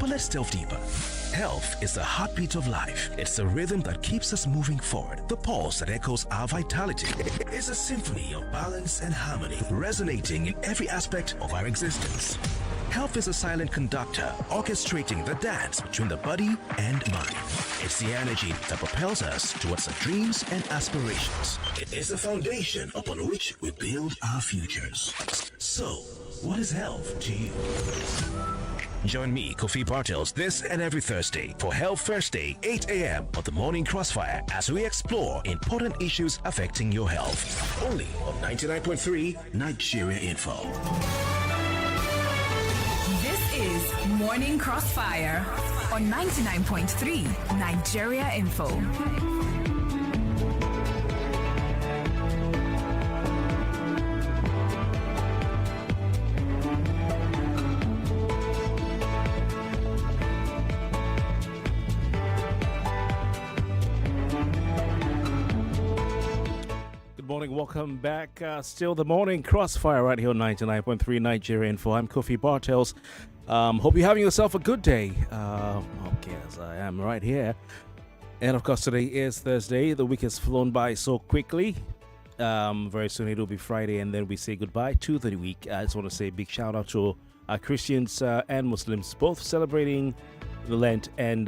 But let's delve deeper. Health is the heartbeat of life. It's the rhythm that keeps us moving forward. The pulse that echoes our vitality. It's a symphony of balance and harmony, resonating in every aspect of our existence. Health is a silent conductor, orchestrating the dance between the body and mind. It's the energy that propels us towards our dreams and aspirations. It is the foundation upon which we build our futures. So, what is health to you? Join me, Kofi Bartels, this and every Thursday for Health Thursday, 8 a.m. on the Morning Crossfire as we explore important issues affecting your health. Only on 99.3 Nigeria Info. This is Morning Crossfire on 99.3 Nigeria Info. Morning, welcome back. Still the Morning Crossfire right here on 99.3 Nigeria Info. I'm Kofi Bartels. Hope you're having yourself a good day. Okay, as I am right here. And of course, today is Thursday. The week has flown by so quickly. Very soon it'll be Friday, and then we say goodbye to the week. I just want to say a big shout out to our Christians and Muslims, both celebrating the Lent and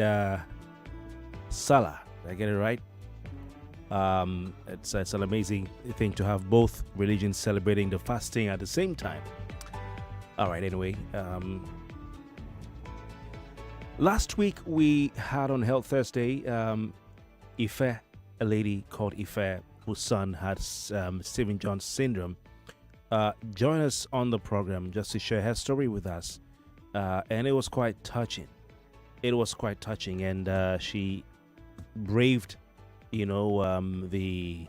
Salah. Did I get it right? It's an amazing thing to have both religions celebrating the fasting at the same time. All right, anyway. Last week we had on Health Thursday Ife, a lady called Ife, whose son had Stephen Jones syndrome. Join us on the program just to share her story with us. And it was quite touching. And she braved the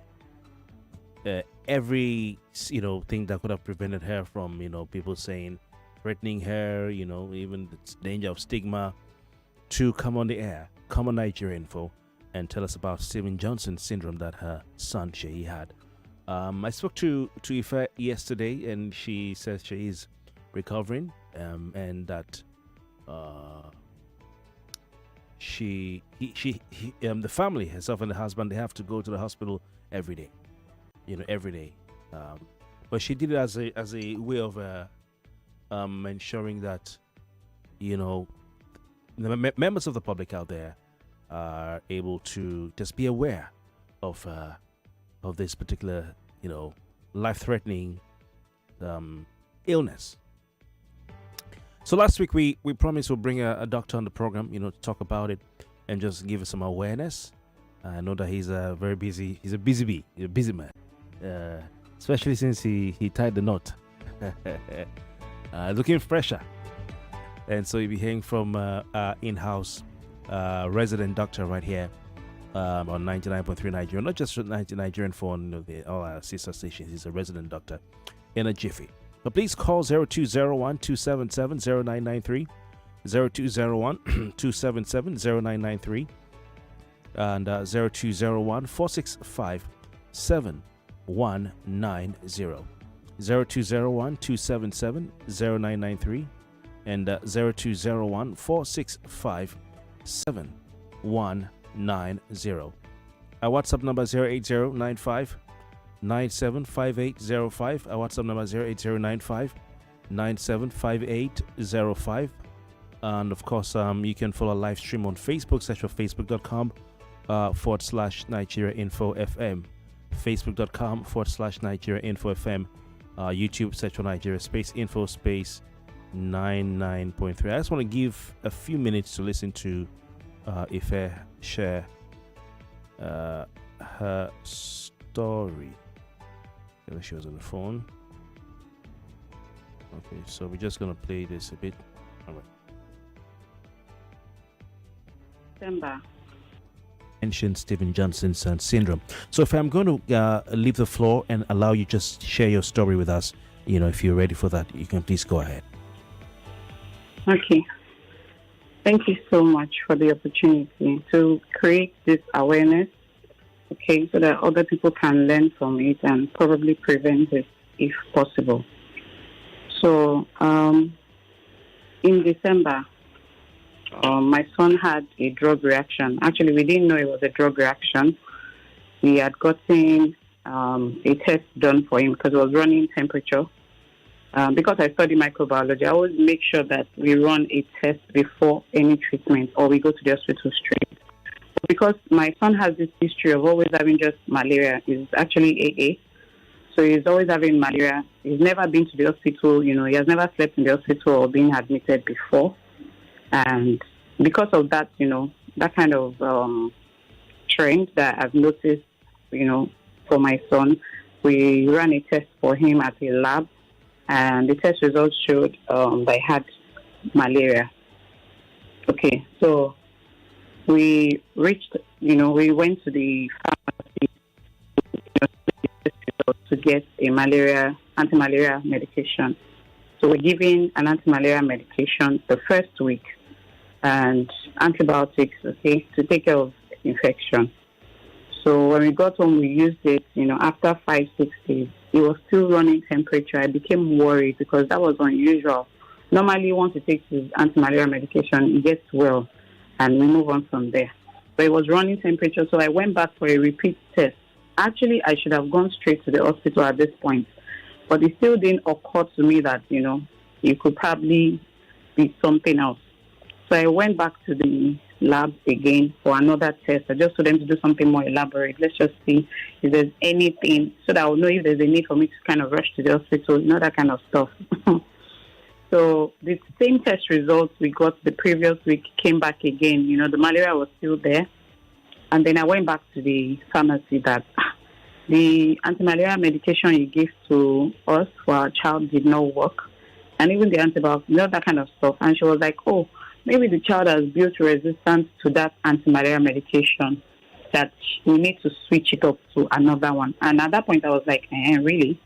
every thing that could have prevented her from people threatening her, even the danger of stigma, to come on the air, come on Nigeria Info, and tell us about Stephen Johnson syndrome that her son Sheyi had. I spoke to Ife yesterday, and she says she is recovering, and that the family, herself and the husband, they have to go to the hospital every day. But she did it as a way of ensuring that the members of the public out there are able to just be aware of this particular life-threatening illness. So last week we promised we'll bring a doctor on the program, to talk about it and just give us some awareness. I know that he's a busy bee, he's a busy man, especially since he tied the knot. Looking fresher. And so you'll be hearing from our in-house resident doctor right here on 99.3 Nigeria, not just 90 Nigerian phone, all our sister stations. He's a resident doctor in a jiffy. So please call 0201-277-0993, 0201-277-0993, and 0201-465-7190, 0201-277-0993, and 0201-465-7190. Our WhatsApp number 08095 975805. Our WhatsApp number 08095 975805. And of course, you can follow our live stream on Facebook. Search for facebook.com/Nigeria Info FM. Facebook.com/Nigeria Info FM. YouTube, search for Nigeria Space Info Space 99.3. I just want to give a few minutes to listen to Ife share her story. She was on the phone. Okay, so we're just gonna play this a bit. All right. December. Mentioned Stephen Johnson's syndrome. So if I'm going to leave the floor and allow you just share your story with us, if you're ready for that, you can please go ahead. Okay. Thank you so much for the opportunity to create this awareness. Okay, so that other people can learn from it and probably prevent it if possible. So, in December, My son had a drug reaction. Actually, we didn't know it was a drug reaction. We had gotten a test done for him because it was running temperature. Because I study microbiology, I always make sure that we run a test before any treatment or we go to the hospital straight. Because my son has this history of always having just malaria, is actually AA. So he's always having malaria. He's never been to the hospital, he has never slept in the hospital or been admitted before. And because of that, that kind of trend that I've noticed, for my son, we ran a test for him at a lab, and the test results showed that he had malaria. Okay, so we reached, we went to the pharmacy to get a anti-malaria medication. So we're giving an anti-malaria medication the first week and antibiotics, okay, to take care of infection. So when we got home, we used it, after 5-6 days. It was still running temperature. I became worried because that was unusual. Normally, once he takes his anti-malaria medication, he gets well, and we move on from there. But it was running temperature, so I went back for a repeat test. Actually, I should have gone straight to the hospital at this point, but it still didn't occur to me that, it could probably be something else. So I went back to the lab again for another test. I just told them to do something more elaborate. Let's just see if there's anything so that I'll know if there's a need for me to kind of rush to the hospital, that kind of stuff. So the same test results we got the previous week came back again. The malaria was still there. And then I went back to the pharmacy that the anti-malaria medication you gave to us for our child did not work. And even the antibiotics, that kind of stuff. And she was like, oh, maybe the child has built resistance to that anti-malaria medication, that we need to switch it up to another one. And at that point, I was like, really?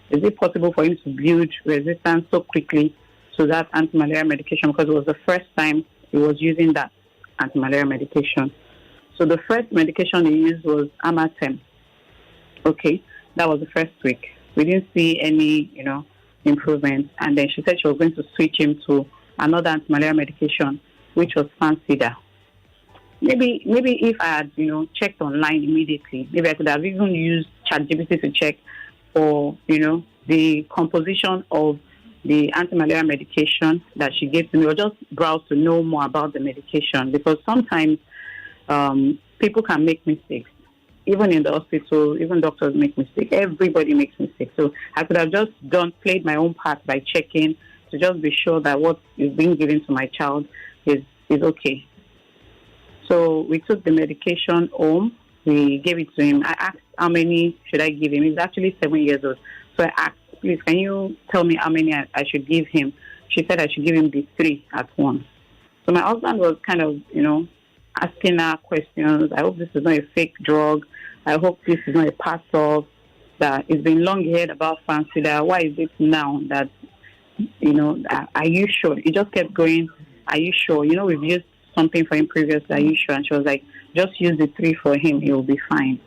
Is it possible for him to build resistance so quickly to that anti-malaria medication? Because it was the first time he was using that anti-malaria medication. So the first medication he used was Amatem. Okay, that was the first week. We didn't see any, improvement. And then she said she was going to switch him to another anti-malaria medication, which was Fancida. Maybe if I had, checked online immediately, maybe I could have even used ChatGPT to check for, the composition of the anti-malaria medication that she gave to me, or just browse to know more about the medication, because sometimes people can make mistakes. Even in the hospital, even doctors make mistakes. Everybody makes mistakes. So I could have just played my own part by checking to just be sure that what is being given to my child is okay. So we took the medication home. We gave it to him. I asked how many should I give him. He's actually 7 years old. So I asked, please, can you tell me how many I should give him? She said I should give him the 3 at once. So my husband was kind of, asking her questions. I hope this is not a fake drug. I hope this is not a pass-off. That it's been long heard about Fancida. Why is it now that, are you sure? He just kept going, are you sure? We've used something for him previously. Are you sure? And she was like, just use the 3 for him. He will be fine.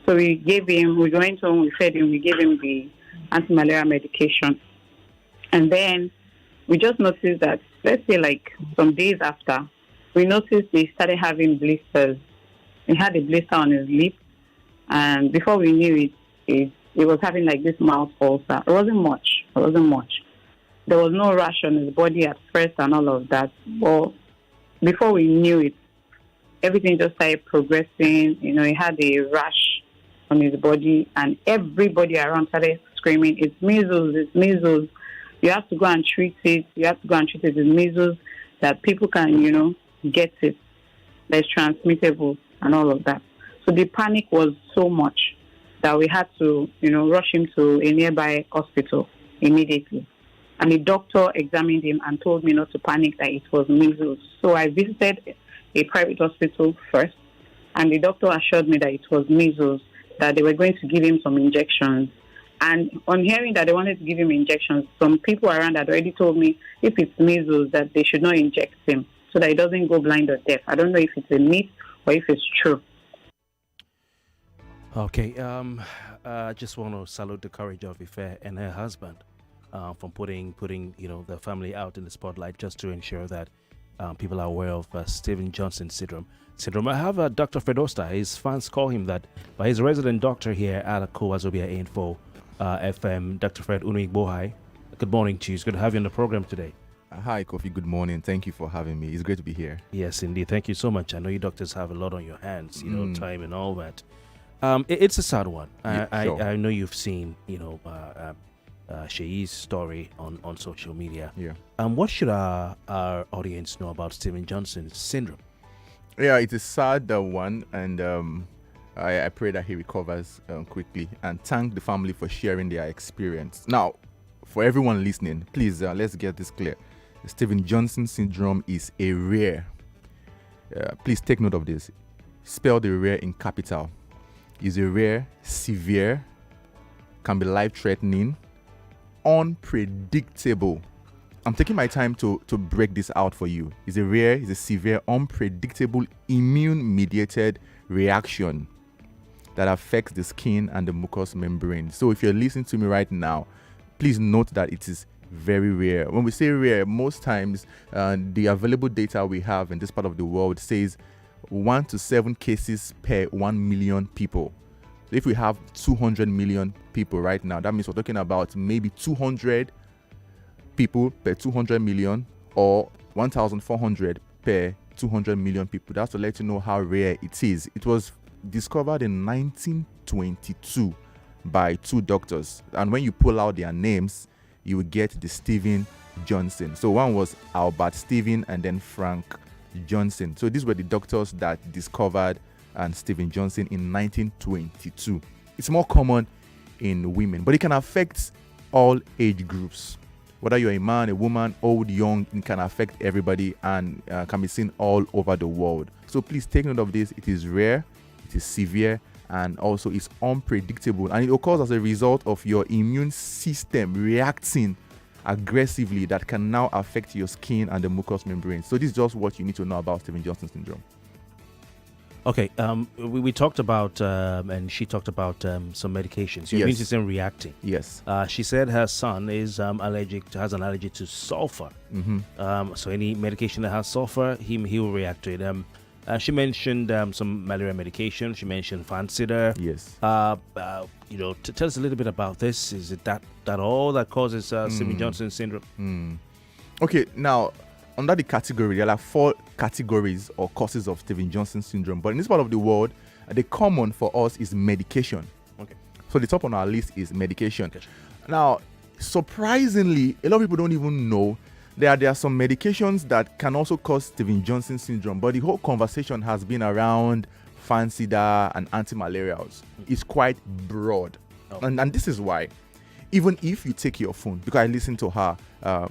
So we went home, we fed him, we gave him the anti-malaria medication. And then we just noticed that, let's say like some days after, we noticed he started having blisters. He had a blister on his lip. And before we knew it was having like this mouth ulcer. It wasn't much. There was no rash on his body at first and all of that. But before we knew it, everything just started progressing. He had a rash on his body, and everybody around started screaming, it's measles. You have to go and treat it. It's measles that people can, get it. That's transmittable and all of that. So the panic was so much that we had to, rush him to a nearby hospital immediately. And the doctor examined him and told me not to panic, that it was measles. So I visited a private hospital first, and the doctor assured me that it was measles, that they were going to give him some injections. And on hearing that they wanted to give him injections, some people around had already told me if it's measles, that they should not inject him so that he doesn't go blind or deaf. I don't know if it's a myth or if it's true. Okay, I just want to salute the courage of Ife and her husband from putting the family out in the spotlight just to ensure that people are aware of Steven Johnson syndrome. I have Dr. Fredosta. His fans call him that, but he's a resident doctor here at Kowazobia Info FM. Dr. Fred Unigbohai. Good morning to you. It's good to have you on the program today. Hi, Kofi. Good morning. Thank you for having me. It's great to be here. Yes, indeed. Thank you so much. I know you doctors have a lot on your hands, time and all that. It's a sad one. Sure. I know you've seen, Shei's story on social media. Yeah. What should our audience know about Steven Johnson syndrome? Yeah, it's a sad one, and I pray that he recovers quickly, and thank the family for sharing their experience. Now, for everyone listening, please let's get this clear. Steven Johnson syndrome is a rare. Please take note of this. Spell the rare in capital. Is a rare, severe, can be life-threatening, unpredictable. I'm taking my time to break this out for you. It's a rare, it's a severe, unpredictable, immune-mediated reaction that affects the skin and the mucous membrane. So if you're listening to me right now, please note that it is very rare. When we say rare, most times the available data we have in this part of the world says 1 to 7 cases per 1 million people. So if we have 200 million people right now, that means we're talking about maybe 200 people per 200 million or 1,400 per 200 million people. That's to let you know how rare it is. It was discovered in 1922 by 2 doctors, and when you pull out their names, you will get the Steven Johnson. So one was Albert Steven and then Frank Johnson. So these were the doctors that discovered Steven Johnson in 1922. It's more common in women, but it can affect all age groups. Whether you're a man, a woman, old, young, it can affect everybody and can be seen all over the world. So please take note of this. It is rare, it is severe, and also it's unpredictable, and it occurs as a result of your immune system reacting aggressively that can now affect your skin and the mucous membrane. So this is just what you need to know about Steven Johnson syndrome. Okay, we talked about and she talked about some medications. Your immune system reacting. Yes. She said her son is has an allergy to sulfur. So any medication that has sulfur, he will react to it. She mentioned some malaria medication. She mentioned Fancida. Yes. Tell us a little bit about this. Is it that all that causes Steven Johnson syndrome? Okay, now, under the category, there are 4 categories or causes of Steven Johnson syndrome. But in this part of the world, the common for us is medication. Okay. So the top on our list is medication. Now, surprisingly, a lot of people don't even know there are some medications that can also cause Steven Johnson syndrome, but the whole conversation has been around Fancida and anti-malarials. It's quite broad. And this is why, even if you take your phone, because I listen to her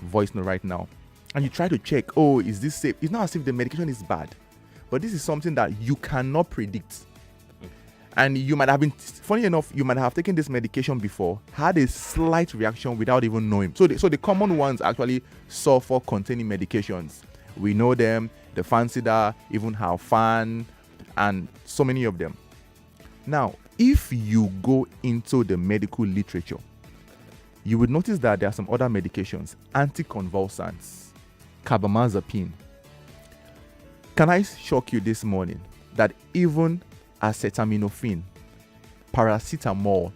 voice note right now, and you try to check, is this safe? It's not as if the medication is bad, but this is something that you cannot predict. And you might have been, funny enough, you might have taken this medication before, had a slight reaction without even knowing. So the common ones actually sulfur-containing medications. We know them, the Fancida, even Halfan, and so many of them. Now, if you go into the medical literature, you would notice that there are some other medications, anticonvulsants, carbamazepine. Can I shock you this morning that even acetaminophen, paracetamol.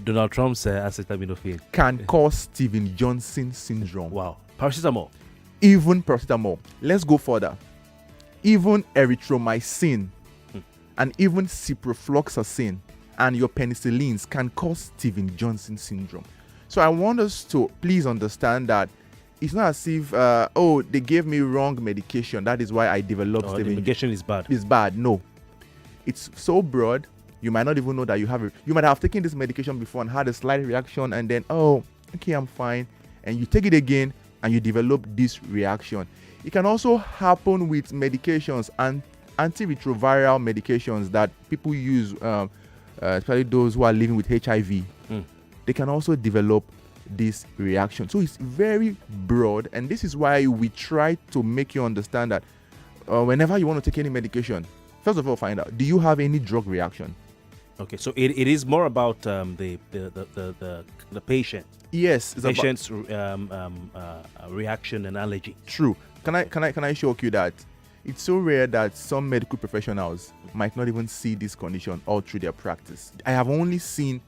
Donald Trump said acetaminophen can cause Steven Johnson syndrome. Wow. Paracetamol. Even paracetamol. Let's go further. Even erythromycin and even ciprofloxacin and your penicillins can cause Steven Johnson syndrome. So I want us to please understand that it's not as if, they gave me wrong medication. That is why I developed Steven. The medication is bad. It's bad. No. It's so broad, you might not even know that you have it. You might have taken this medication before and had a slight reaction and then, okay, I'm fine. And you take it again and you develop this reaction. It can also happen with medications and antiretroviral medications that people use, especially those who are living with HIV. They can also develop this reaction. So it's very broad, and this is why we try to make you understand that whenever you want to take any medication, first of all, find out, do you have any drug reaction? Okay, so it is more about the patient. Yes, patient's reaction and allergy. True. can I shock you that it's so rare that some medical professionals might not even see this condition all through their practice. I have only seen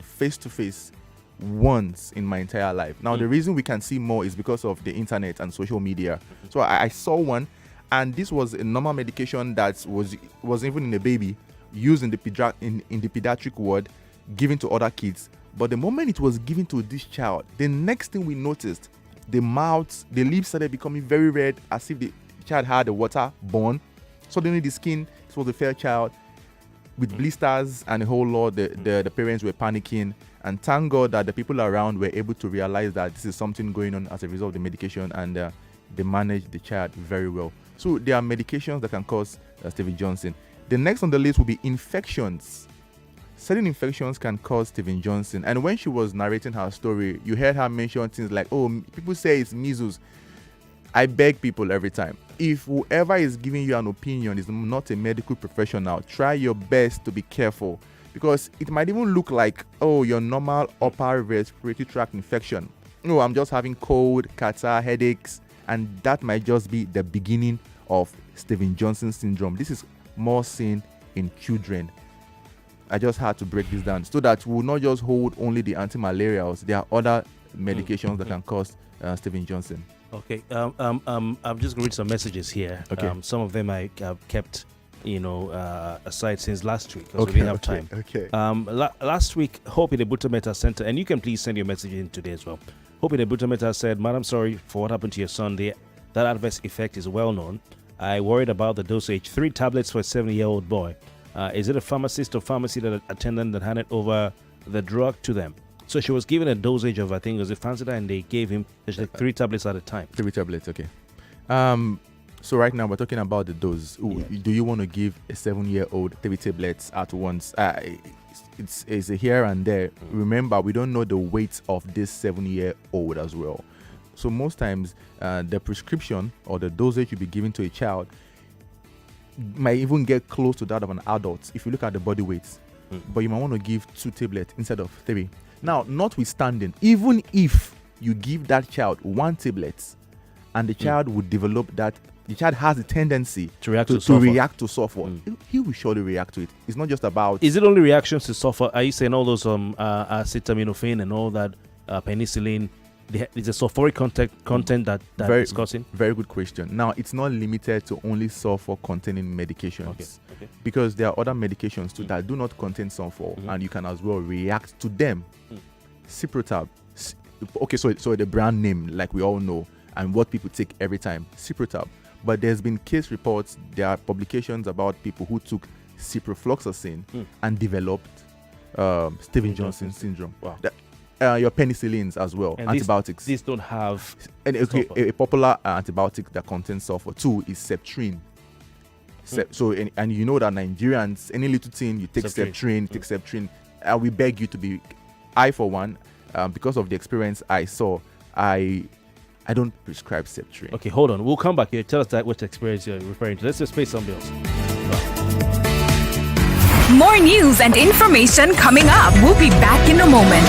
face to face once in my entire life. Now, the reason we can see more is because of the internet and social media. So I saw one, and this was a normal medication that was even in a baby, used in the pediatric ward, given to other kids. But the moment it was given to this child, the next thing we noticed, the lips started becoming very red, as if the child had a water born. Suddenly the skin, it was a fair child with blisters and a whole lot. The parents were panicking, and thank God that the people around were able to realize that this is something going on as a result of the medication, and they managed the child very well. So there are medications that can cause Steven Johnson. The next on the list will be infections. Certain infections can cause Steven Johnson. And when she was narrating her story, you heard her mention things like, oh, people say it's measles. I beg people every time, if whoever is giving you an opinion is not a medical professional, try your best to be careful, because it might even look like, oh, your normal upper respiratory tract infection. No, I'm just having cold, catarrh, headaches, and that might just be the beginning of Steven Johnson syndrome. This is more seen in children. I just had to break this down so that we will not just hold only the anti-malarials. There are other medications that can cause Steven Johnson. Okay. I'm just going to read some messages here. Okay. Some of them I kept, aside since last week because we didn't have time. Okay. Last week, Hope in the Butameta Center, and you can please send your message in today as well. Hope in the Butameta said, "Madam, sorry for what happened to your son. That adverse effect is well known. I worried about the dosage. 3 tablets for a 7-year-old boy. Is it a pharmacist or pharmacy attendant that handed over the drug to them?" So she was given a dosage of, I think it was a Fancida, and they gave him like 3 tablets at a time. 3 tablets, okay. So right now we're talking about the dose. Do you want to give a 7-year-old 3 tablets at once? It's a here and there. Remember, we don't know the weight of this 7-year-old as well. So most times, the prescription or the dosage you'll be giving to a child might even get close to that of an adult if you look at the body weights. But you might want to give 2 tablets instead of 3. Now, notwithstanding, even if you give that child 1 tablet and the child would develop that, the child has a tendency to react to sulfur. He will surely react to it. It's not just about... Is it only reactions to sulfur? Are you saying all those acetaminophen and all that, penicillin, there's a sulfuric content that is causing? Very good question. Now, it's not limited to only sulfur-containing medications. Okay. Because there are other medications too that do not contain sulfur, and you can as well react to them. Ciprotab. Okay, so the brand name, like we all know, and what people take every time, Ciprotab. But there's been case reports, there are publications about people who took ciprofloxacin and developed Steven Johnson syndrome. Wow. Your penicillins as well, and antibiotics. These don't have... And a popular antibiotic that contains sulfur too is Septrin. So, and you know that Nigerians, any little thing, you take Septrin, and we beg you to be... I, for one, because of the experience I saw, I don't prescribe Septrin. Okay, hold on. We'll come back here. Tell us which experience you're referring to. Let's just pay some bills. More news and information coming up. We'll be back in a moment.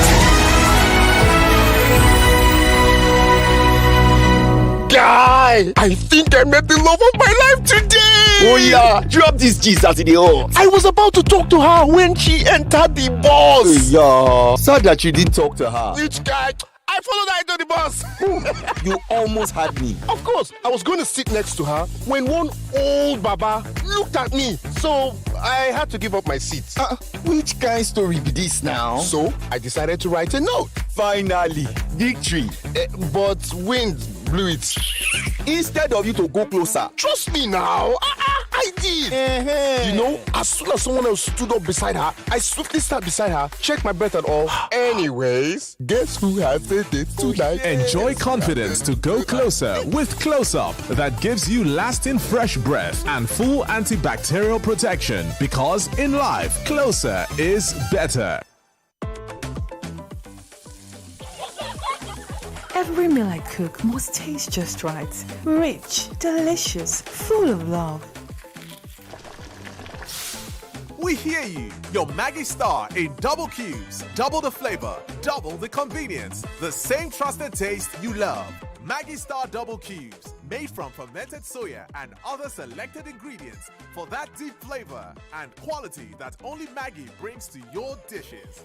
Guy, I think I met the love of my life today. Oh yeah, drop this G's as it is. I was about to talk to her when she entered the bus. Yeah, sad that you didn't talk to her. Which guy? I followed her into the bus. You almost had me. Of course, I was going to sit next to her when one old baba looked at me. So I had to give up my seat. Which kind of story be this now? So I decided to write a note. Finally, victory. But wind blew it. Instead of you to go closer. Trust me now. I did. You know, as soon as someone else stood up beside her, I swiftly sat beside her, checked my breath and all. Anyways, guess who has a date tonight? Enjoy confidence to go closer with Close Up that gives you lasting fresh breath and full antibacterial protection, because in life, closer is better. Every meal I cook must taste just right. Rich, delicious, full of love. We hear you. Your Maggie Star in double cubes. Double the flavor, double the convenience. The same trusted taste you love. Maggie Star Double Cubes, made from fermented soya and other selected ingredients for that deep flavor and quality that only Maggie brings to your dishes.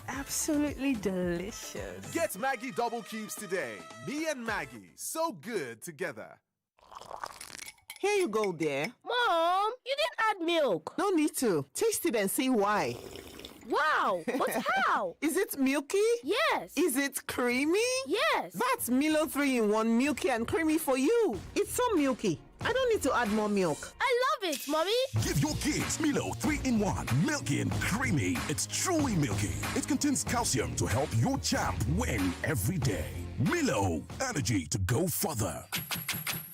Absolutely delicious. Get Maggie Double Cubes today. Me and Maggie, so good together. Here you go, dear. Mom, you didn't add milk. No need to. Taste it and see why. Wow, but how? Is it milky? Yes. Is it creamy? Yes. That's Milo 3-in-1 milky and creamy for you. It's so milky. I don't need to add more milk. I love it, Mommy. Give your kids Milo 3-in-1, milky and creamy. It's truly milky. It contains calcium to help your champ win every day. Milo, energy to go further.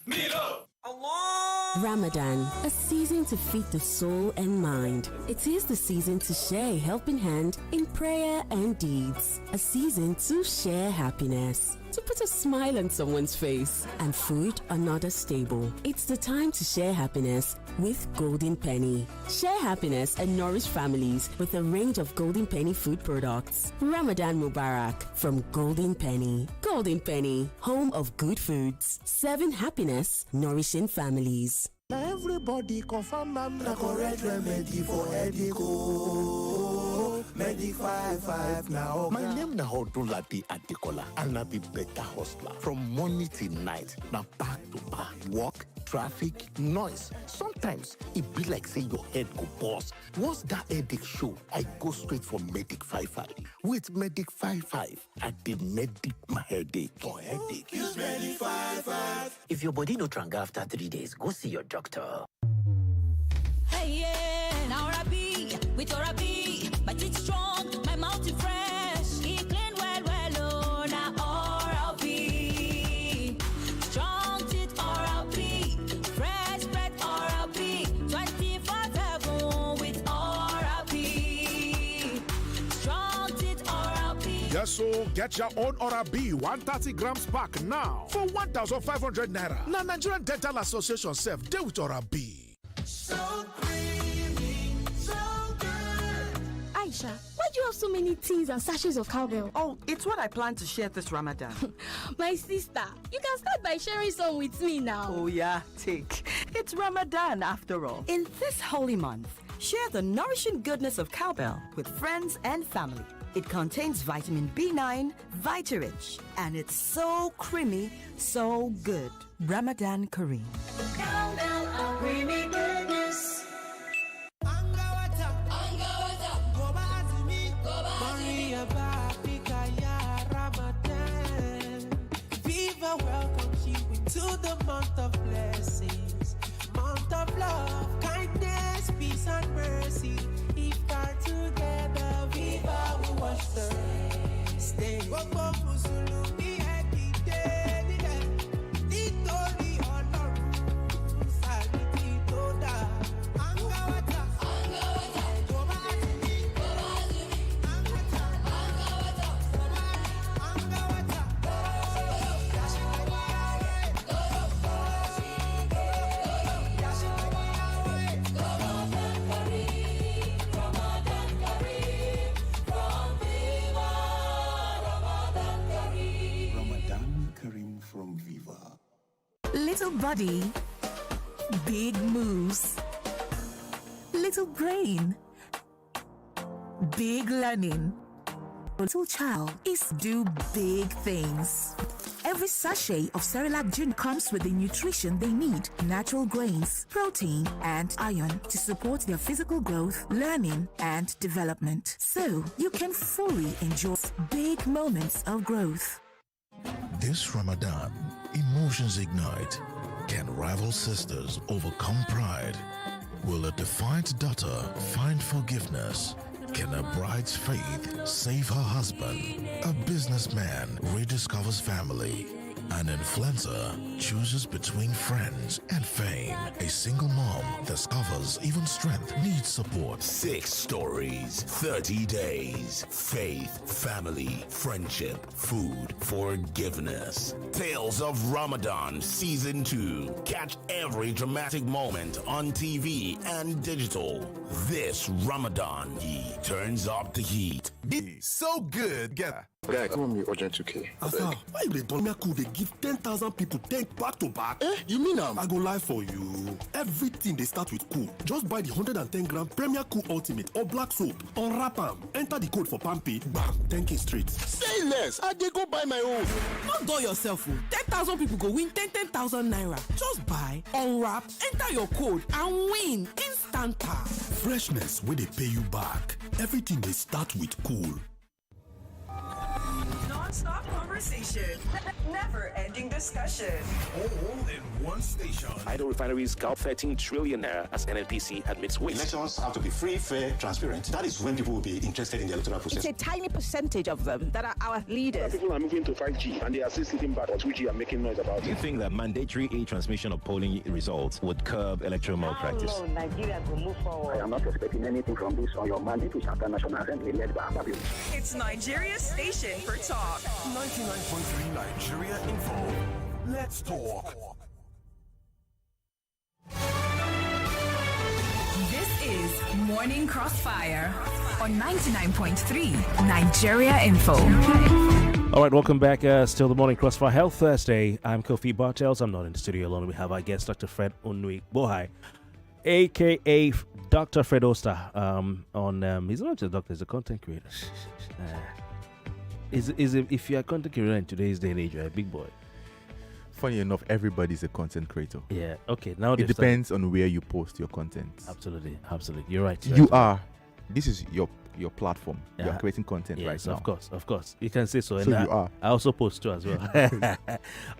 Milo! Ramadan, a season to feed the soul and mind. It is the season to share a helping hand in prayer and deeds. A season to share happiness, to put a smile on someone's face, and food on others' table. It's the time to share happiness with Golden Penny. Share happiness and nourish families with a range of Golden Penny food products. Ramadan Mubarak from Golden Penny. Golden Penny, home of good foods. Serving happiness, nourishing families. Now everybody confirm I'm the correct remedy for headache. Medic 55 now. My name na Hodulabi Adekola, and I be better hustler. From morning till night, now back to back. Work, traffic, noise. Sometimes it be like say your head go bust. Once that headache show, I go straight for Medic 55. With Medic 55, I did medic my headache. For headache, use Medic 55. If your body no tranga after 3 days, go see your doctor. Hey, yeah, now Rabi, with Rabi, but it's strong, my mouth is fresh, it clean well, oh, now Oral-B. Strong teeth Oral-B, fresh breath Oral-B, 24/7 with Oral-B. Strong teeth Oral-B. Yes, so get your own Oral-B 130 grams pack now for 1,500 naira. Now Nigerian Dental Association self deal with Oral-B. So creamy, so good. Aisha, why do you have so many tins and sachets of cowbell? Oh, it's what I plan to share this Ramadan. My sister, you can start by sharing some with me now. Oh yeah, take. It's Ramadan after all. In this holy month, share the nourishing goodness of cowbell with friends and family. It contains vitamin B9, Vitarich, and it's so creamy, so good. Ramadan Kareem. Cowbell, a creamy goodness. Viva welcomes you into the month of blessings, month of love, kindness, peace and mercy. If we're together, Viva we watch the stay. Little body, big moves. Little brain, big learning. Little child is do big things. Every sachet of Cerelac June comes with the nutrition they need: natural grains, protein, and iron to support their physical growth, learning, and development. So you can fully enjoy big moments of growth. This Ramadan, emotions ignite. Can rival sisters overcome pride? Will a defiant daughter find forgiveness? Can a bride's faith save her husband? A businessman rediscovers family. An influencer chooses between friends and fame. A single mom discovers even strength needs support. 6 stories, 30 days. Faith, family, friendship, food, forgiveness. Tales of Ramadan Season 2. Catch every dramatic moment on TV and digital. This Ramadan, he turns up the heat. It's so good together. Guy, come on me urgent 2K. Asa, why you dey turn me cool? They give 10,000 people 10 back to back. You mean I go lie for you. Everything they start with cool. Just buy the 110 gram Premier Cool Ultimate or Black Soap. Unwrap them. Enter the code for Pampi. Bam, 10K straight. Say less. I dey go buy my own. Not do yourself. 10,000 people go win 10,000 naira. Just buy, unwrap, enter your code and win instant. Freshness where they pay you back. Everything they start with cool. Non-stop conversation, never-ending discussion. All in one station. Idle refineries scalp 13 trillion naira as NNPC admits waste. Elections have to be free, fair, transparent. That is when people will be interested in the electoral process. It's a tiny percentage of them that are our leaders. People are moving to 5G and they are still sitting back on 2G and making noise about it. Do you think that mandatory e-transmission of polling results would curb electoral malpractice? No, Nigeria will move forward. I am not expecting anything from this on your mandate to Southern National Assembly led by Babylon. It's Nigeria's station for talk. 99.3 Nigeria Info. Let's talk. This is Morning Crossfire on 99.3 Nigeria Info. All right, welcome back. Still the Morning Crossfire Health Thursday. I'm Kofi Bartels. I'm not in the studio alone. We have our guest, Dr. Fred Onui Bohai, a.k.a. Dr. Fred Oster. He's not just a doctor, he's a content creator. If you're a content creator in today's day and age, you're a big boy. Funny enough, everybody's a content creator. Yeah, okay. Now it depends on where you post your content. Absolutely. You're right. This is your platform. You're creating content right now. Of course. You can say so. So you are. I also post too as well.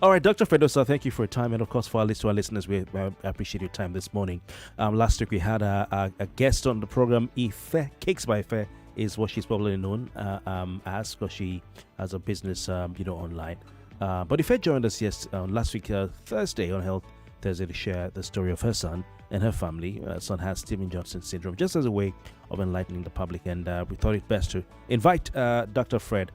All right, Dr. Fredosa, thank you for your time. And of course, for our listeners, we appreciate your time this morning. Last week, we had a guest on the program, Ife, Cakes by Ife is what she's probably known as, because she has a business, online. But Ife joined us last week, Thursday, on Health Thursday, to share the story of her son and her family. Her son has Stevens-Johnson syndrome, just as a way of enlightening the public. And we thought it best to invite Dr. Fred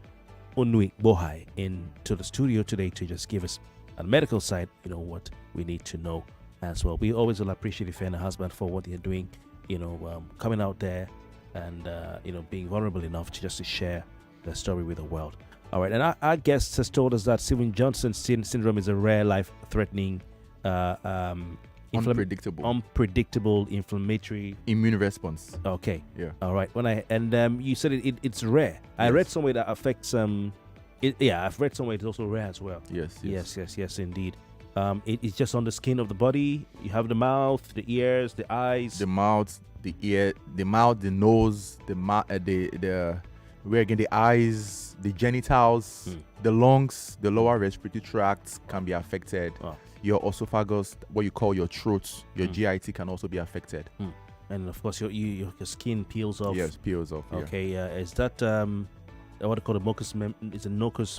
Onui Bohai into the studio today to just give us on the medical side, what we need to know as well. We always will appreciate Ife and her husband for what they're doing, coming out there and being vulnerable enough to share their story with the world. All right, and our guest has told us that Stevens-Johnson syndrome is a rare, life-threatening, unpredictable inflammatory immune response. Okay. Yeah. All right. You said it's rare. Yes. I read somewhere that affects I've read somewhere it's also rare as well. Yes, indeed. It's just on the skin of the body. You have the mouth, the ears, the eyes. The mouth, the ear, the nose, the eyes, the genitals, the lungs, the lower respiratory tract can be affected. Oh. Your esophagus, what you call your throat, your GIT can also be affected. And of course, your skin peels off. Yes, peels off. Okay, is that what they call the mucous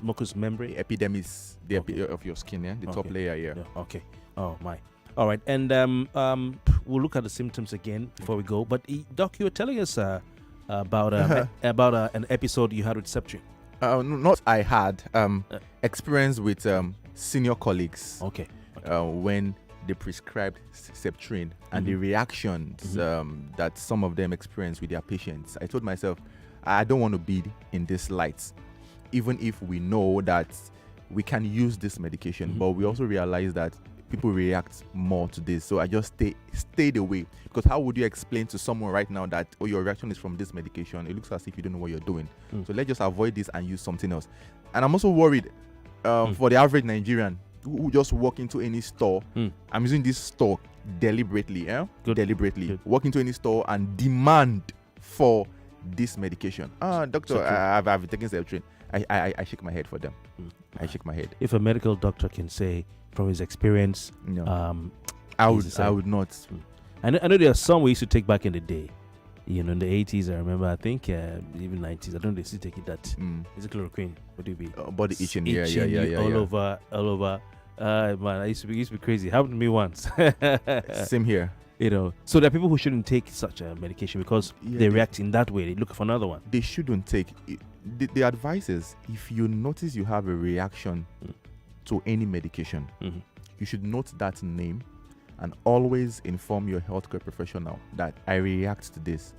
mucous membrane? The epidermis, of your skin, the top layer, yeah. Okay. Oh my. All right, and we'll look at the symptoms again before we go. But Doc, you were telling us about an episode you had with Septrin. Not I had experience with senior colleagues. Okay. When they prescribed Septrin and the reactions that some of them experienced with their patients, I told myself, I don't want to be in this light, even if we know that we can use this medication, but we also realize that people react more to this. So I just stayed away, because how would you explain to someone right now that your reaction is from this medication? It looks as if you don't know what you're doing. So let's just avoid this and use something else. And I'm also worried for the average Nigerian who just walk into any store. I'm using this store deliberately, deliberately walk into any store and demand for this medication. Doctor, I've taken Septrin. I shake my head for them. I shake my head. If a medical doctor can say from his experience, no. I would not. I know there are some we used to take back in the day. In the 80s, I remember, I think even 90s, I don't know, they still take it that. Is it chloroquine? What do you be? Body itching, all over. Man, I used to be crazy. Happened to me once. Same here. So there are people who shouldn't take such a medication because they react in that way. They look for another one. They shouldn't take it. The advice is, if you notice you have a reaction to any medication, you should note that name and always inform your healthcare professional that I react to this.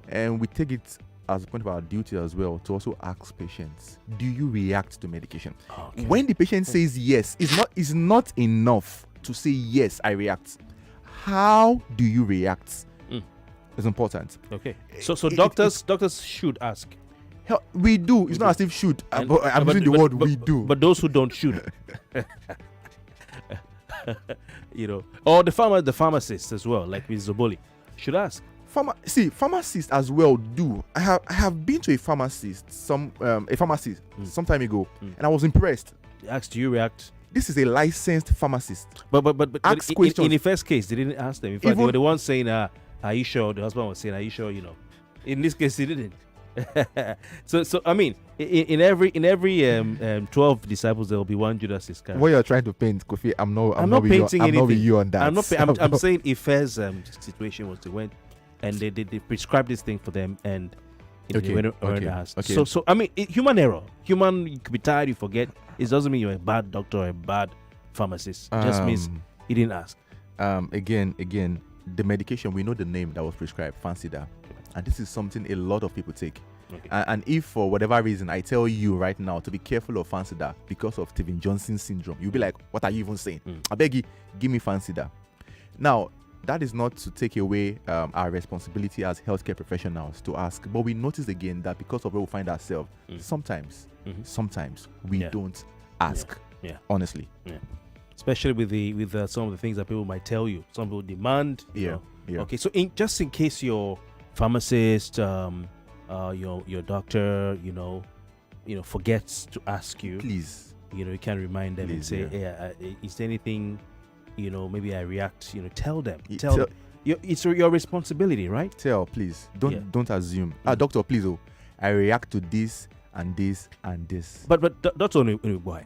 And we take it as a point of our duty as well to also ask patients, do you react to medication? Okay. When the patient says yes, it's not enough to say yes, I react. How do you react? It's important. Okay. So doctors should ask. Hell, we do. It's not as if should. But I'm using the word we do. But those who don't should. Or the pharmacists as well, like with Zoboli, should ask. Pharmacists as well do. I have been to a pharmacist some time ago, and I was impressed. They asked, do you react? This is a licensed pharmacist. But ask questions. In the first case, they didn't ask them. In fact, they were the ones saying, "Are you sure?" The husband was saying, "Are you sure?" In this case, he didn't. so I mean, in every 12 disciples, there will be one Judas Iscariot. What you're trying to paint, Kofi, I'm not painting anything. I'm not with you on that. I'm saying if Fair's situation was they went and they prescribed this thing for them and they went asked. Okay. So I mean, human error. You could be tired, you forget. It doesn't mean you're a bad doctor or a bad pharmacist. It just means he didn't ask. Again, the medication, we know the name that was prescribed, Fancida. And this is something a lot of people take. Okay. And if for whatever reason I tell you right now to be careful of Fancida because of Steven Johnson syndrome, you'll be like, what are you even saying? I beg you, give me Fancida. Now, that is not to take away our responsibility as healthcare professionals to ask, but we notice again that because of where we find ourselves, sometimes we don't ask. Yeah. Honestly. Yeah. Especially with some of the things that people might tell you. Some people demand. Yeah. Okay. So in case your pharmacist, your doctor, forgets to ask you, please, you can remind them and say, hey, is there anything, maybe I react, tell them. Tell them. It's your responsibility, right? Tell, please. Don't assume. Doctor, please, I react to this and this and this. But that's only why.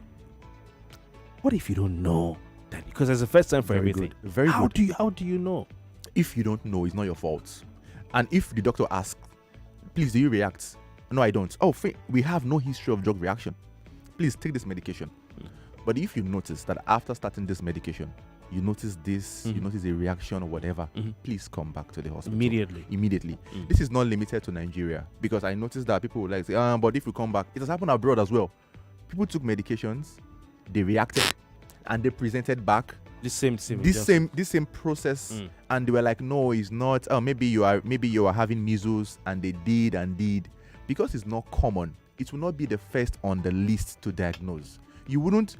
What if you don't know that? Because there's a first time for everything. Very good. How do you know? If you don't know, it's not your fault. And if the doctor asks, please, do you react? No, I don't. Oh, we have no history of drug reaction. Please take this medication. But if you notice that after starting this medication, you notice this, you notice a reaction or whatever, please come back to the hospital. Immediately. This is not limited to Nigeria, because I noticed that people would like say, but if we come back, it has happened abroad as well. People took medications, they reacted, and they presented back this same process, and they were like, no, it's not. Maybe you are having measles, and they did. Because it's not common, it will not be the first on the list to diagnose. You wouldn't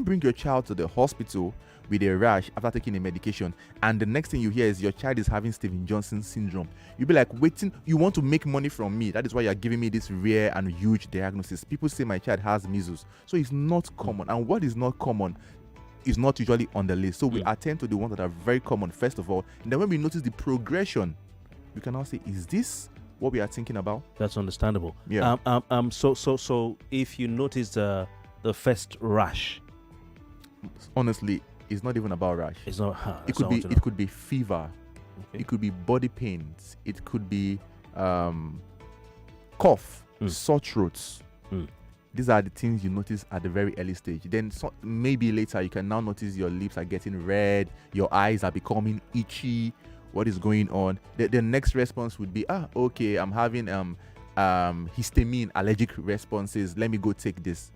bring your child to the hospital with a rash after taking a medication, and the next thing you hear is your child is having Steven Johnson syndrome. You'll be like, waiting, you want to make money from me. That is why you're giving me this rare and huge diagnosis. People say my child has measles. So it's not common. And what is not common is not usually on the list. So we attend to the ones that are very common first of all. And then when we notice the progression, we can now say, is this what we are thinking about? That's understandable. Yeah. So if you notice the first rash, honestly, it's not even about rash. It's not. It could be fever. Okay. It could be body pains. It could be cough, sore throats. These are the things you notice at the very early stage. Then maybe later you can now notice your lips are getting red, your eyes are becoming itchy. What is going on? The next response would be, okay, I'm having histamine allergic responses. Let me go take this.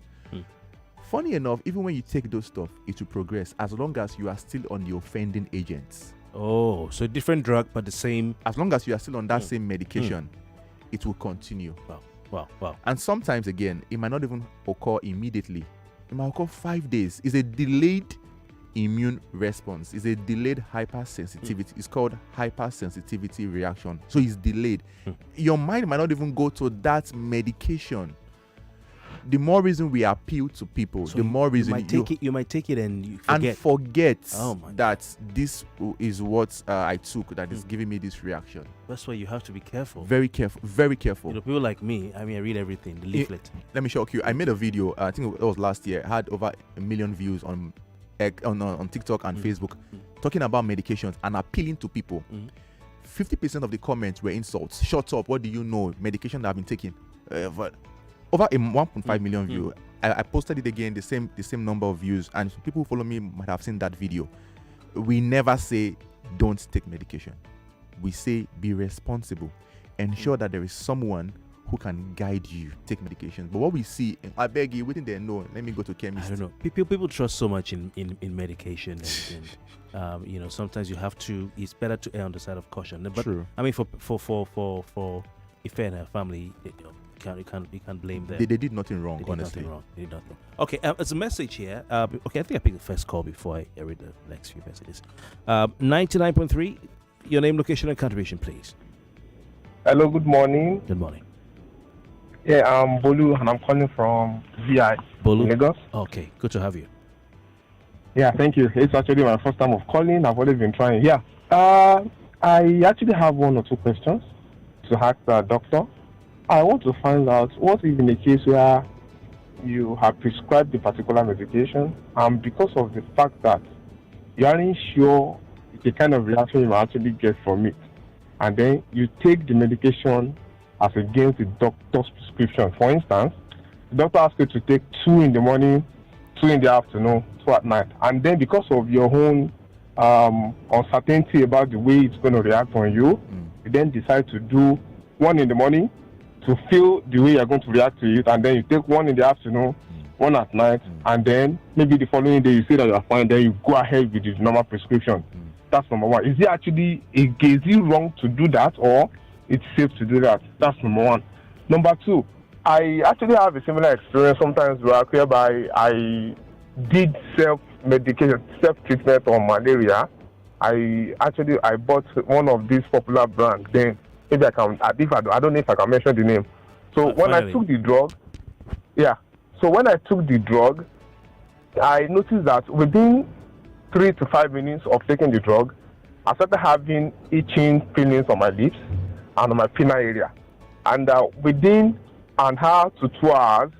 Funny enough, even when you take those stuff, it will progress as long as you are still on the offending agents. Oh, so different drug but the same. As long as you are still on that same medication, it will continue. Wow. And sometimes again, it might not even occur immediately. It might occur 5 days. It's a delayed immune response. It's a delayed hypersensitivity. It's called hypersensitivity reaction. So it's delayed. Your mind might not even go to that medication. The more reason we appeal to people, the more reason you might take it and you forget oh that this is what I took that is giving me this reaction. That's why you have to be careful. Very careful. Very careful. People like me, I read everything, the leaflet. Let me shock you. I made a video, I think it was last year, had over 1 million views on TikTok and Facebook, talking about medications and appealing to people. 50% of the comments were insults. Shut up, what do you know? Medication that I've been taking. Over a 1.5 million view. I posted it again, the same number of views, and people who follow me might have seen that video. We never say don't take medication. We say be responsible. Ensure that there is someone who can guide you take medications. But what we see, I beg you, within there, no, let me go to chemist. I don't know. People trust so much in medication, and sometimes you have to. It's better to err on the side of caution. But True. I mean, for Ife and her family, you can't blame them. They did nothing wrong, honestly. They did nothing wrong. Okay, there's a message here. Okay, I think I picked the first call before I read the next few messages. 99.3, your name, location, and contribution, please. Hello, good morning. Good morning. Yeah, I'm Bolu, and I'm calling from VI, Bolu? Lagos. Okay, good to have you. Yeah, thank you. It's actually my first time of calling. I've always been trying. Yeah. I actually have one or two questions to ask the doctor. I want to find out what is in a case where you have prescribed the particular medication, and because of the fact that you aren't sure the kind of reaction you actually get from it, and then you take the medication as against the doctor's prescription. For instance, the doctor asks you to take 2 in the morning, 2 in the afternoon, 2 at night, and then because of your own uncertainty about the way it's going to react on you, you then decide to do 1 in the morning to feel the way you're going to react to it, and then you take 1 in the afternoon, 1 at night, and then maybe the following day you say that you're fine, then you go ahead with the normal prescription. That's number one. Is it actually is it wrong to do that, or it's safe to do that? That's number one. Number two, I actually have a similar experience sometimes whereby I did self-medication, self-treatment on malaria. I bought one of these popular brands. Then maybe I can, I don't know if I can mention the name. So when I took the drug, I noticed that within 3 to 5 minutes of taking the drug, I started having itching feelings on my lips and on my pinna area. And within an hour to 2 hours,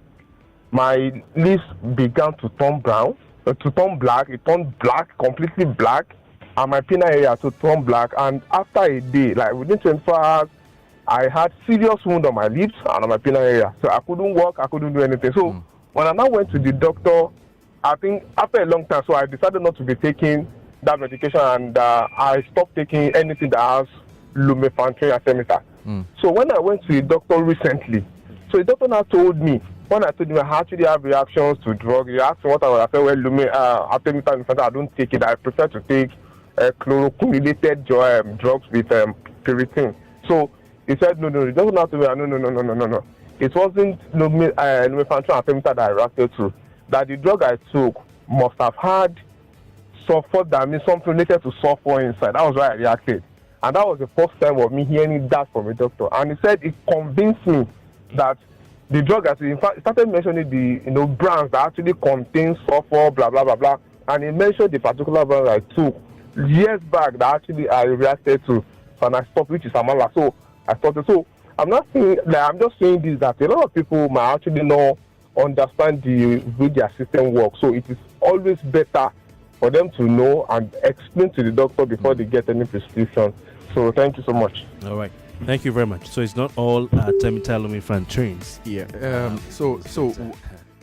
my lips began to turn brown, to turn black. It turned black, completely black, and my pinna area to turn black. And after a day, like within 24 hours, I had serious wound on my lips and on my pinna area. So I couldn't walk, I couldn't do anything. So when I now went to the doctor, I think after a long time, so I decided not to be taking that medication, and I stopped taking anything that has lumefantrine artemether. So when I went to the doctor recently, so the doctor now told me, when I told him I actually have reactions to drugs, he asked me what I was. I said, well, artemether, I don't take it. I prefer to take chloroquine-related drugs with pyridine. So he said, no, it doesn't have to be, no. It wasn't lumefantrine artemether that I reacted to. That the drug I took must have had sulfur, that means something related to sulfur inside. That was why I reacted. And that was the first time of me hearing that from a doctor. And he said it convinced me that the drug, in fact, he started mentioning the brands that actually contain sulfur, blah, blah, blah, blah. And he mentioned the particular brand I took years back that actually I reacted to. And I stopped, which is Amala. So I started. So I'm not saying, I'm just saying this, that a lot of people might actually not understand the way their system works. So it is always better for them to know and explain to the doctor before they get any prescription. So thank you so much. All right. Thank you very much. So it's not all artemether lumefantrines. Yeah. So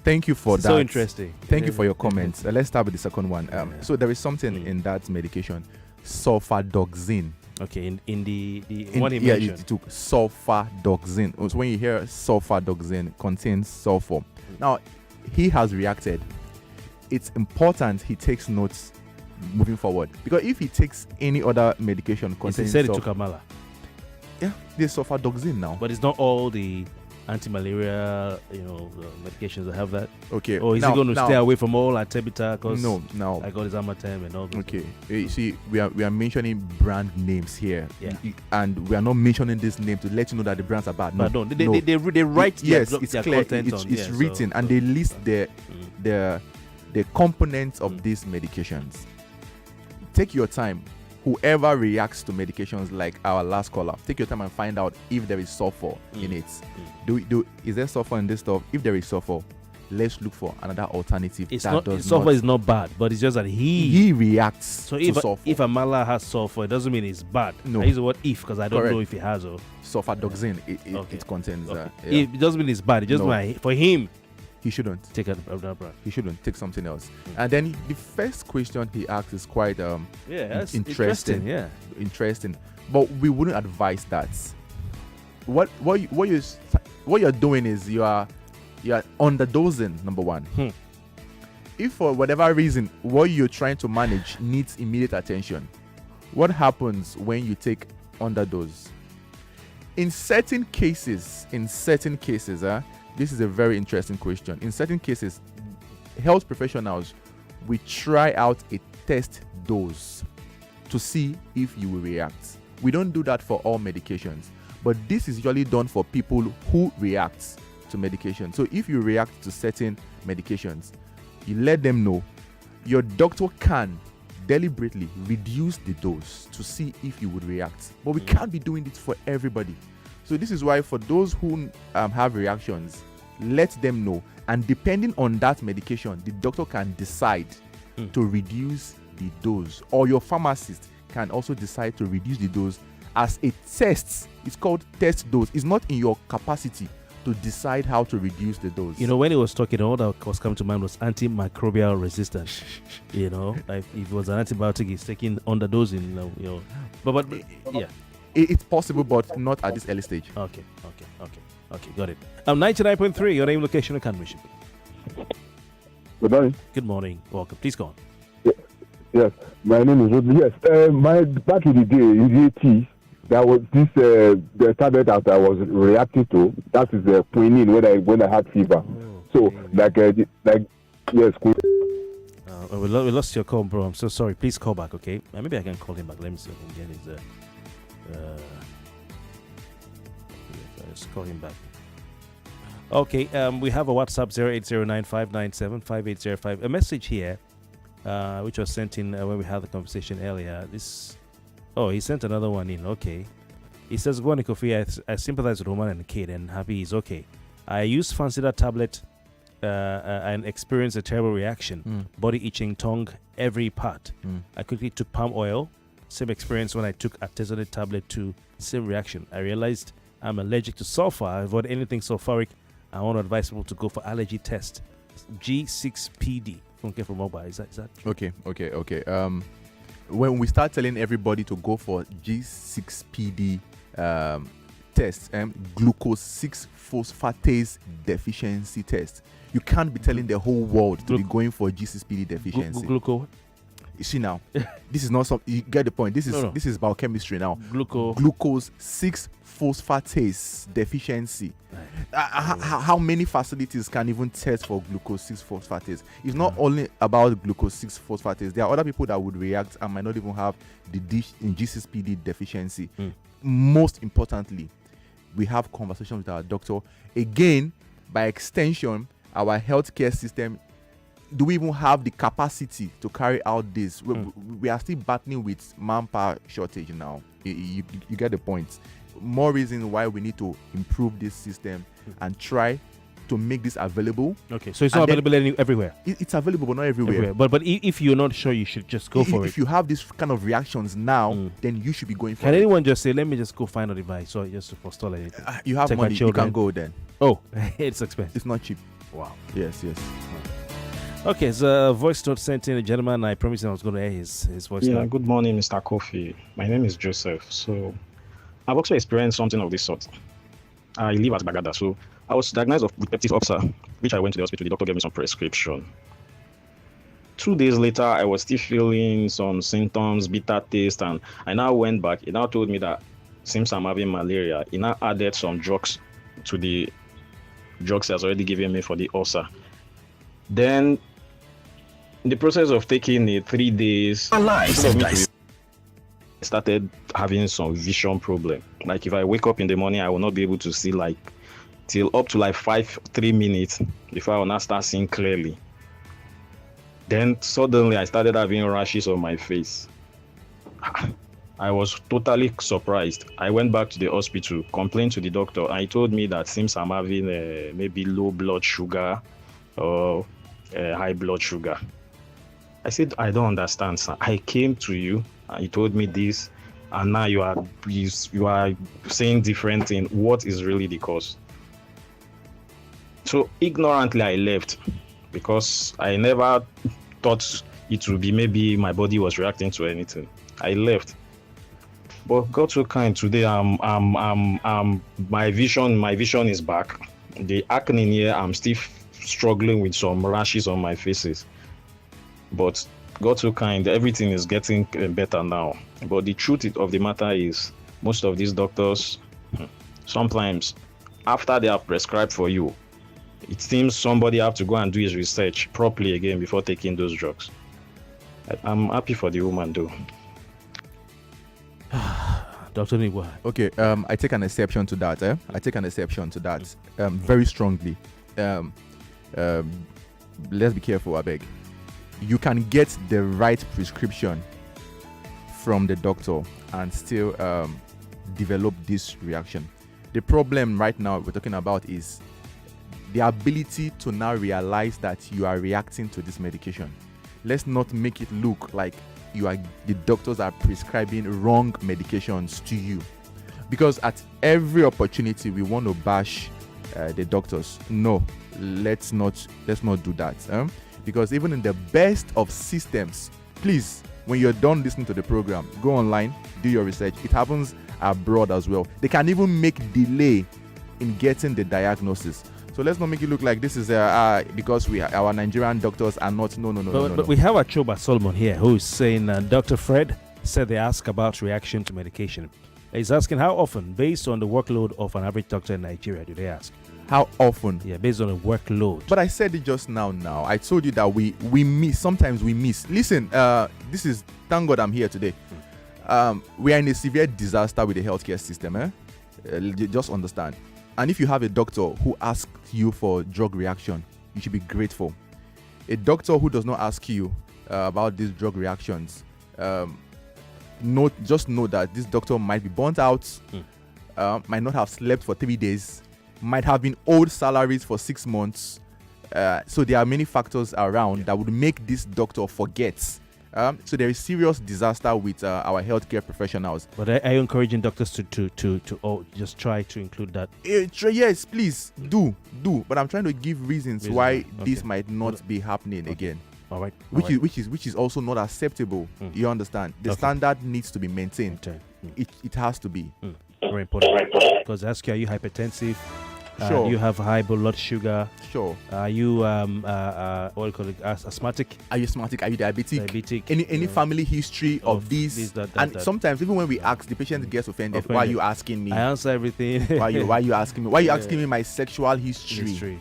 thank you for that. So interesting. Thank you for your comments. Let's start with the second one. So there is something in that medication, sulfadoxine. Okay, in the one he mentioned. Yeah, it took sulfadoxine. So when you hear sulfadoxine, contains sulfur. Now, he has reacted. It's important he takes notes moving forward, because if he takes any other medication containing sulfur, he said it took Amala. Yeah, there's sulfadoxine now. But it's not all the anti-malaria, medications that have that. Okay. Or is he going to stay away from all artemether? Because no. I got his Amatem and all those. Okay. You see, we are mentioning brand names here. Yeah. And we are not mentioning this name to let you know that the brands are bad. No. They write yes, their it's clear. content It's written, and they list the components of these medications. Take your time. Whoever reacts to medications like our last caller, take your time and find out if there is sulfur in it. Is there sulfur in this stuff? If there is sulfur, let's look for another alternative. Sulfur is not bad, but it's just that he reacts to sulfur. If Amala has sulfur, it doesn't mean it's bad. No. I use the word if because I don't know if he has or sulfadoxine. It contains. Okay. It doesn't mean it's bad. It just means for him. He shouldn't take another brand. He shouldn't take something else. And then the first question he asked is quite interesting. Interesting. But we wouldn't advise that. what you're doing is you are underdosing. Number one. If for whatever reason what you're trying to manage needs immediate attention, what happens when you take underdose? In certain cases, this is a very interesting question. In certain cases, health professionals will try out a test dose to see if you will react. We don't do that for all medications, but this is usually done for people who react to medication. So if you react to certain medications, you let them know. Your doctor can deliberately reduce the dose to see if you would react, but we can't be doing this for everybody. So this is why for those who have reactions, let them know, and depending on that medication, the doctor can decide to reduce the dose, or your pharmacist can also decide to reduce the dose as a test. It's called test dose. It's not in your capacity to decide how to reduce the dose. You know, when he was talking, all that was coming to mind was antimicrobial resistance. You know, like if it was an antibiotic, he's taking underdosing. You know, but yeah, it's possible, but not at this early stage. Okay, got it. 99.3, your name, location, and country. Good morning. Good morning. Welcome. Please go on. Yes, my name is Rodney. Yes, back in the day in the 80s, there was this the tablet that I was reacting to. That is the quinine when I had fever. So yes. We lost your call, bro. I'm so sorry. Please call back, okay? Maybe I can call him back. Let me see if I can get his. Let's call him back. Okay. We have a WhatsApp 0809597585. A message here, which was sent in when we had the conversation earlier. He sent another one in. Okay. He says, "Go on, Kofi. I sympathize with woman and kid, and happy is okay. I used Fancida tablet and experienced a terrible reaction. Body itching, tongue, every part. I quickly took palm oil. Same experience when I took artesunate tablet too. Same reaction. I realized I'm allergic to sulfur. I avoid anything sulfuric. I want to advise people to go for allergy test. G6PD from mobile. Is that true? Okay. When we start telling everybody to go for G6PD test, glucose 6-phosphatase deficiency test, you can't be telling the whole world to be going for G6PD deficiency. Glucose. You see now, this is not something. You get the point. This is biochemistry now. Glucose 6-phosphatase deficiency. How many facilities can even test for glucose 6-phosphatase? It's not only about glucose 6-phosphatase. There are other people that would react and might not even have the G6PD deficiency. Most importantly, we have conversations with our doctor. Again, by extension, our healthcare system. Do we even have the capacity to carry out this? We are still battling with manpower shortage now. You get the point. More reason why we need to improve this system and try to make this available. Okay, so it's not available everywhere. It's available, but not everywhere. But if you're not sure, you should just go for it. If you have this kind of reactions now, then you should be going for it. Can anyone just say, "Let me just go find a device," so just to forestall anything? You have money, you can go then. Oh, it's expensive. It's not cheap. Wow. Yes. Okay, so voice note sent in a gentleman. I promised him I was going to air his voice note. Yeah, good morning, Mr. Kofi. My name is Joseph. So I've also experienced something of this sort. I live at Bagada, so I was diagnosed with peptic ulcer, which I went to the hospital. The doctor gave me some prescription. 2 days later, I was still feeling some symptoms, bitter taste, and I now went back. He now told me that since I'm having malaria, he now added some drugs to the drugs he has already given me for the ulcer. Then, in the process of taking it 3 days, I started having some vision problem. Like if I wake up in the morning, I will not be able to see till up to 3 minutes before I will not start seeing clearly. Then suddenly I started having rashes on my face. I was totally surprised. I went back to the hospital, complained to the doctor, and he told me that since I'm having maybe low blood sugar or high blood sugar. I said, I don't understand, sir. I came to you and you told me this, and now you are saying different thing. What is really the cause? So ignorantly I left because I never thought it would be maybe my body was reacting to anything. I left. But God so kind today. My vision is back. The acne here, I'm still struggling with some rashes on my faces. But God so kind, everything is getting better now. But the truth of the matter is, most of these doctors, sometimes after they have prescribed for you, it seems somebody have to go and do his research properly again before taking those drugs. I'm happy for the woman though. Dr. Nigwa. Okay, I take an exception to that. I take an exception to that very strongly. Let's be careful, I beg. You can get the right prescription from the doctor and still develop this reaction. The problem right now we're talking about is the ability to now realize that you are reacting to this medication. Let's not make it look like the doctors are prescribing wrong medications to you, because at every opportunity we want to bash the doctors. No, let's not do that. Because even in the best of systems, please, when you're done listening to the program, go online, do your research. It happens abroad as well. They can even make delay in getting the diagnosis. So let's not make it look like this is because our Nigerian doctors are not. No. But we have Achoba Solomon here who is saying Dr. Fred said they ask about reaction to medication. He's asking how often, based on the workload of an average doctor in Nigeria, do they ask? How often? Yeah, based on the workload. But I said it just now. I told you that we miss. Sometimes we miss. Listen, this is, thank God I'm here today. We are in a severe disaster with the healthcare system. Just understand. And if you have a doctor who asks you for drug reaction, you should be grateful. A doctor who does not ask you about these drug reactions, just know that this doctor might be burnt out, might not have slept for 3 days, might have been owed salaries for 6 months. So there are many factors around that would make this doctor forget. So there is serious disaster with our healthcare professionals. But are you encouraging doctors to just try to include that? Yes, please do. But I'm trying to give reasons why this might not be happening again. All right. Which is also not acceptable. You understand? The standard needs to be maintained. It has to be. Very important. Because ask you, are you hypertensive? Sure. You have high blood sugar. Sure. Are you what do you call it? Asthmatic? Are you asthmatic? Are you diabetic? Any family history of this? That. Sometimes even when we ask, the patient gets offended. Why are you asking me? I answer everything. Why are you asking me? Why are you asking me my sexual history?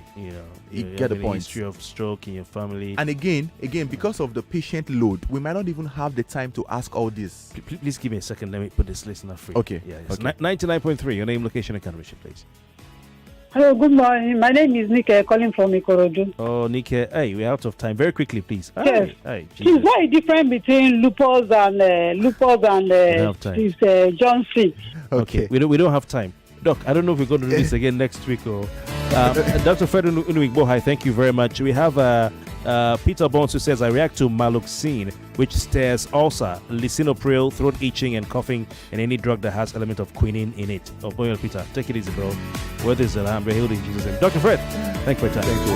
You get the point. History of stroke in your family. And again, because of the patient load, we might not even have the time to ask all this. Please give me a second. Let me put this listener free. Okay. Yeah. Okay. 99.3. Your name, location, and condition, please. Hello, good morning. My name is Nike, calling from Ikorodu. Oh, Nike. Hey, we're out of time. Very quickly, please. Yes. Hey, is there a difference between lupus and Johnson? Okay. We don't have time. Doc, I don't know if we're going to do this again next week or. Dr. Fred Unwigbohai, thank you very much. We have Peter Bones who says, I react to Maloxine, which stirs ulcer, lisinopril, throat itching, and coughing, and any drug that has element of quinine in it. Oh, boy, Peter, take it easy, bro. Word is the Lamb, we're healed in Jesus' name. Dr. Fred, thank you for your time. Thank you.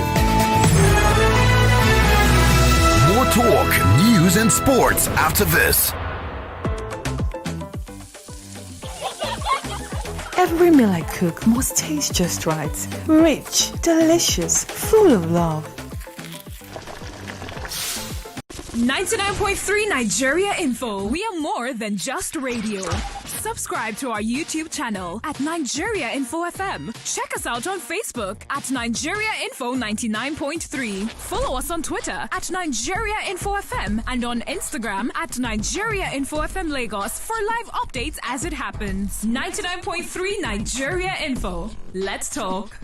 More talk, news, and sports after this. Every meal I cook must taste just right. Rich, delicious, full of love. 99.3 Nigeria Info. We are more than just radio. Subscribe to our YouTube channel at Nigeria Info FM. Check us out on Facebook at Nigeria Info 99.3. Follow us on Twitter at Nigeria Info FM and on Instagram at Nigeria Info FM Lagos for live updates as it happens. 99.3 Nigeria Info. Let's talk.